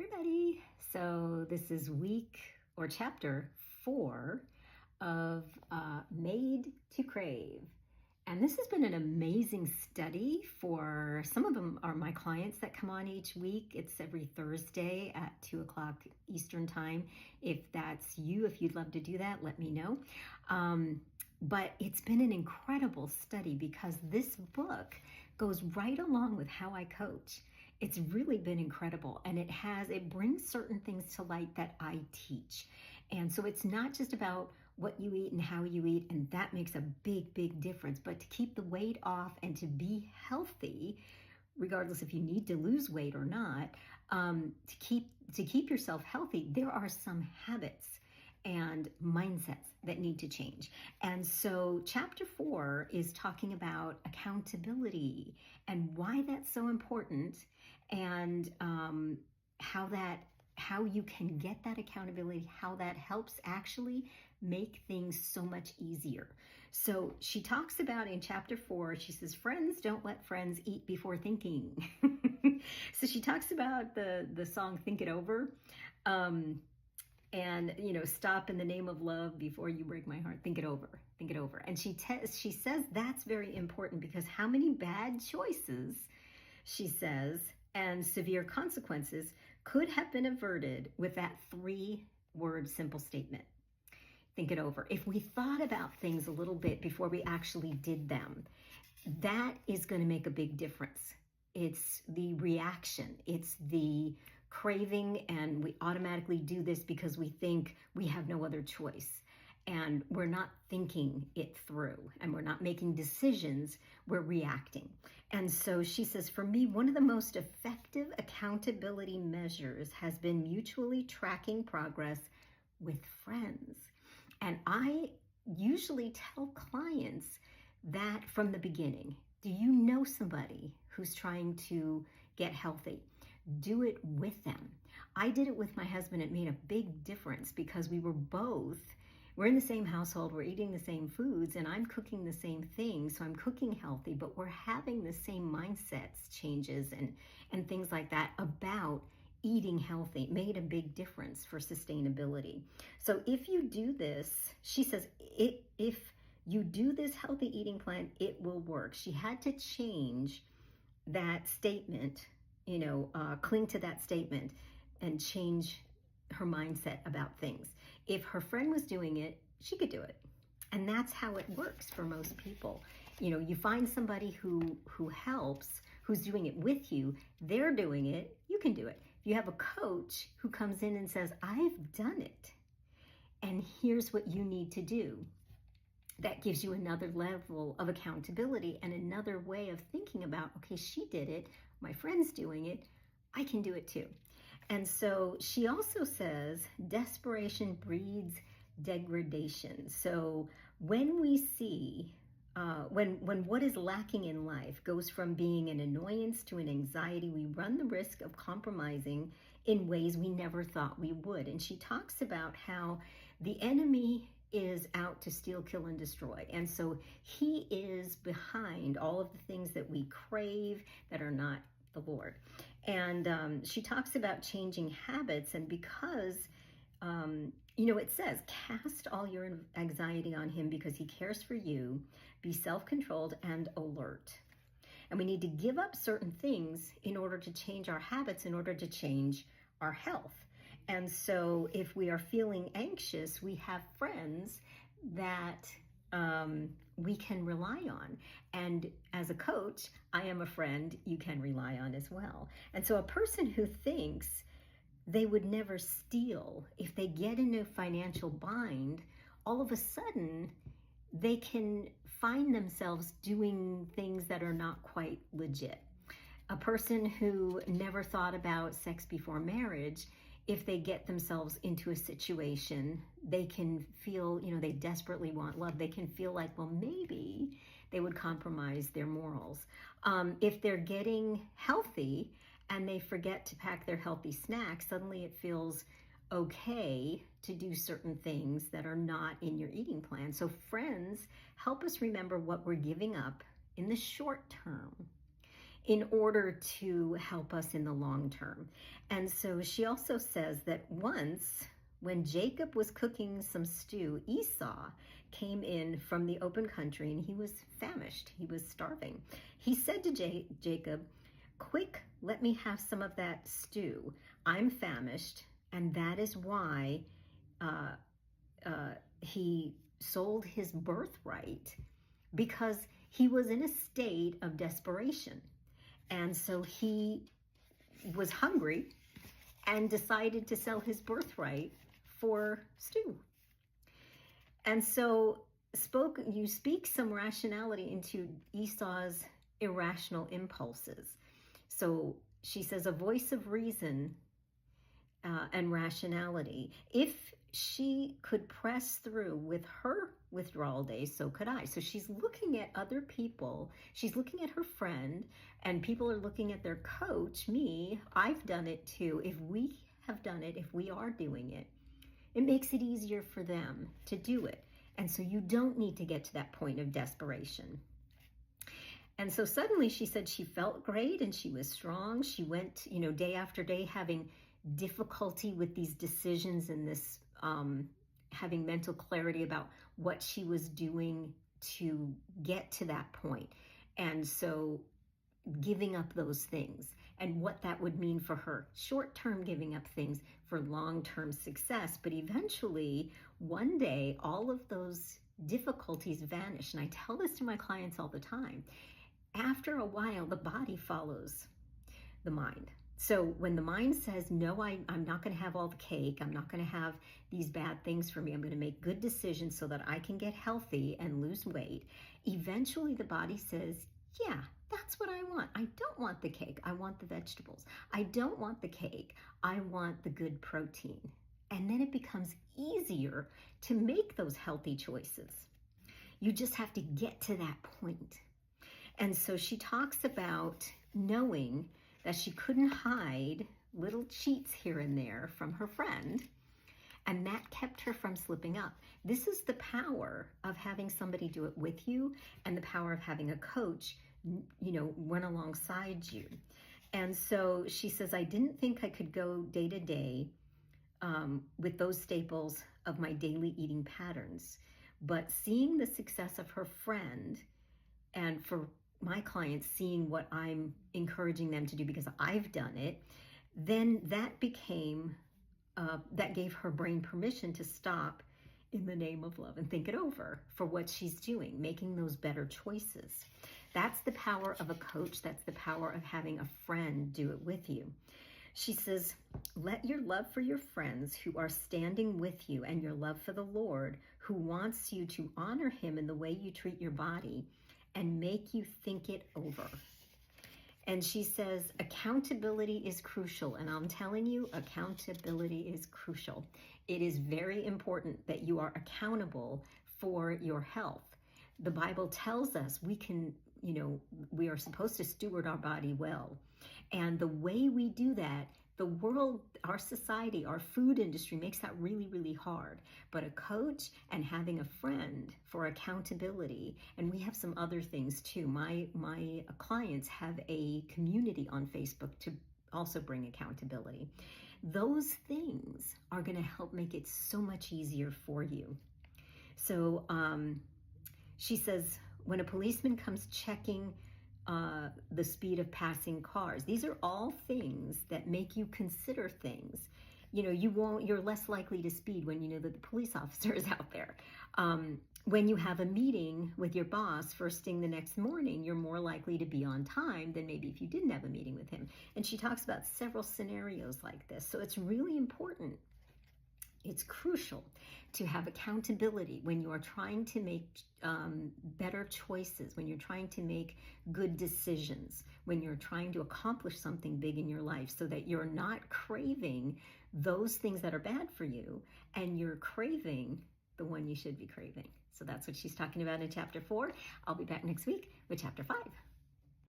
everybody. So this is week or chapter 4 of Made to Crave. And this has been an amazing study for some of them are my clients that come on each week. It's every Thursday at 2 o'clock Eastern time. If that's you, if you'd love to do that, let me know. But it's been an incredible study because this book goes right along with how I coach. It's really been incredible, and it brings certain things to light that I teach. And so it's not just about what you eat and how you eat, and that makes a big difference, but to keep the weight off and to be healthy, regardless if you need to lose weight or not, to keep yourself healthy, there are some habits and mindsets that need to change. And so chapter 4 is talking about accountability and why that's so important, and how you can get that accountability, how that helps actually make things so much easier. So she talks about in chapter 4, she says, friends don't let friends eat before thinking. So she talks about the song Think It Over. And, stop in the name of love before you break my heart. Think it over. And she says that's very important because how many bad choices, she says, and severe consequences could have been averted with that 3-word simple statement. Think it over. If we thought about things a little bit before we actually did them, that is going to make a big difference. It's the reaction. It's the craving, and we automatically do this because we think we have no other choice. And we're not thinking it through, and we're not making decisions, we're reacting. And so she says, for me, one of the most effective accountability measures has been mutually tracking progress with friends. And I usually tell clients that from the beginning. Do you know somebody who's trying to get healthy? Do it with them. I did it with my husband. It made a big difference because we're in the same household, we're eating the same foods, and I'm cooking the same things. So I'm cooking healthy, but we're having the same mindsets changes and things like that about eating healthy. It made a big difference for sustainability. So if you do this, she says, if you do this healthy eating plan, it will work. She had to change that statement, cling to that statement and change her mindset about things. If her friend was doing it, she could do it. And that's how it works for most people. You find somebody who helps, who's doing it with you, they're doing it, you can do it. If you have a coach who comes in and says, I've done it, and here's what you need to do, that gives you another level of accountability and another way of thinking about, okay, she did it, my friend's doing it, I can do it too. And so she also says, desperation breeds degradation. So when we see, when what is lacking in life goes from being an annoyance to an anxiety, we run the risk of compromising in ways we never thought we would. And she talks about how the enemy is out to steal, kill, and destroy. And so he is behind all of the things that we crave that are not the Lord. And she talks about changing habits, and because it says, cast all your anxiety on him because he cares for you. Be self-controlled and alert. And we need to give up certain things in order to change our habits, in order to change our health. And so if we are feeling anxious, we have friends that we can rely on. And as a coach, I am a friend you can rely on as well. And so a person who thinks they would never steal, if they get in a financial bind, all of a sudden they can find themselves doing things that are not quite legit. A person who never thought about sex before marriage, if they get themselves into a situation, they can feel, they desperately want love. They can feel like, well, maybe they would compromise their morals. If they're getting healthy and they forget to pack their healthy snacks, suddenly it feels okay to do certain things that are not in your eating plan. So friends help us remember what we're giving up in the short term in order to help us in the long term. And so she also says that once, when Jacob was cooking some stew, Esau came in from the open country and he was famished. He was starving. He said to Jacob, "Quick, let me have some of that stew. I'm famished." And that is why he sold his birthright, because he was in a state of desperation. And so he was hungry and decided to sell his birthright for stew. And so you speak some rationality into Esau's irrational impulses. So she says, a voice of reason and rationality. If she could press through with her withdrawal days, so could I. So she's looking at other people. She's looking at her friend, and people are looking at their coach, me. I've done it too. If we have done it, if we are doing it, it makes it easier for them to do it. And so you don't need to get to that point of desperation. And so suddenly she said she felt great and she was strong. She went, day after day having difficulty with these decisions and this having mental clarity about what she was doing to get to that point. And so giving up those things and what that would mean for her. Short-term giving up things for long-term success. But eventually, one day, all of those difficulties vanish. And I tell this to my clients all the time. After a while, the body follows the mind. So when the mind says, no, I'm not going to have all the cake, I'm not going to have these bad things for me, I'm going to make good decisions so that I can get healthy and lose weight, eventually the body says, yeah, that's what I want. I don't want the cake. I want the vegetables. I don't want the cake. I want the good protein. And then it becomes easier to make those healthy choices. You just have to get to that point. And so she talks about knowing that she couldn't hide little cheats here and there from her friend, and that kept her from slipping up. This is the power of having somebody do it with you, and the power of having a coach, run alongside you. And so she says, I didn't think I could go day to day with those staples of my daily eating patterns, but seeing the success of her friend, and for my clients seeing what I'm encouraging them to do because I've done it, then that became, that gave her brain permission to stop in the name of love and think it over for what she's doing, making those better choices. That's the power of a coach. That's the power of having a friend do it with you. She says, let your love for your friends who are standing with you and your love for the Lord, who wants you to honor him in the way you treat your body, and make you think it over. And she says, accountability is crucial. And I'm telling you, accountability is crucial. It is very important that you are accountable for your health. The Bible tells us we can, we are supposed to steward our body well. And the way we do that, the world, our society, our food industry makes that really, really hard. But a coach and having a friend for accountability, and we have some other things too. My clients have a community on Facebook to also bring accountability. Those things are going to help make it so much easier for you. So she says, when a policeman comes checking the speed of passing cars. These are all things that make you consider things. You're less likely to speed when you know that the police officer is out there. When you have a meeting with your boss first thing the next morning, you're more likely to be on time than maybe if you didn't have a meeting with him. And she talks about several scenarios like this. So it's really important. It's crucial to have accountability when you are trying to make better choices, when you're trying to make good decisions, when you're trying to accomplish something big in your life, so that you're not craving those things that are bad for you and you're craving the one you should be craving. So that's what she's talking about in chapter 4. I'll be back next week with chapter 5.